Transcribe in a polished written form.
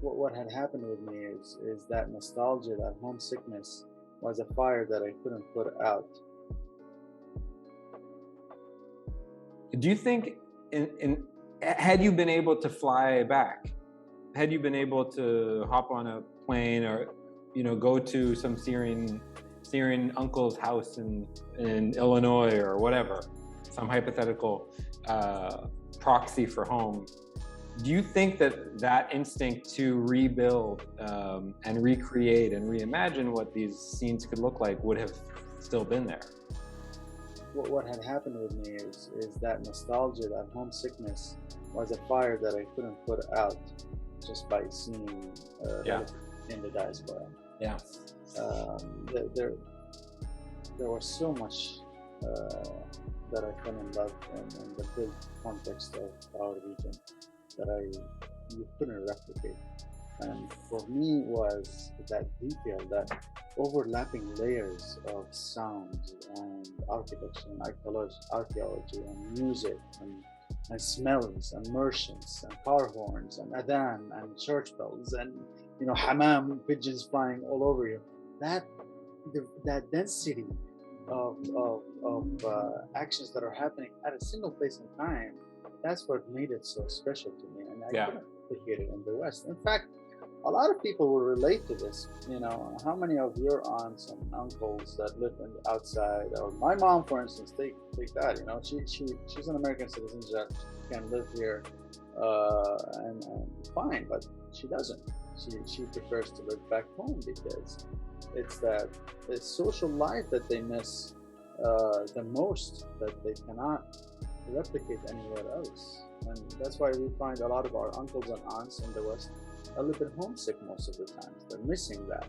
what had happened with me is that nostalgia, that homesickness, was a fire that I couldn't put out. Do you think, had you been able to fly back, had you been able to hop on a plane or, go to some Syrian uncle's house in Illinois or whatever, some hypothetical proxy for home, do you think that instinct to rebuild and recreate and reimagine what these scenes could look like would have still been there? What had happened with me is that nostalgia, that homesickness, was a fire that I couldn't put out just by seeing in the diaspora. Yeah. There was so much that I fell in love in the big context of our region that you couldn't replicate. And for me was that detail, that overlapping layers of sound and architecture and archaeology and music and smells and merchants and car horns and adhan and church bells and hammam pigeons flying all over you. That density of actions that are happening at a single place in time, that's what made it so special to me. And I couldn't replicate it in the West. In fact, a lot of people will relate to this. How many of your aunts and uncles that live outside, or my mom, for instance, take that. She's an American citizen that can live here and fine, but she doesn't. She prefers to live back home because it's social life that they miss the most, that they cannot replicate anywhere else. And that's why we find a lot of our uncles and aunts in the West a little bit homesick most of the time. They're missing that.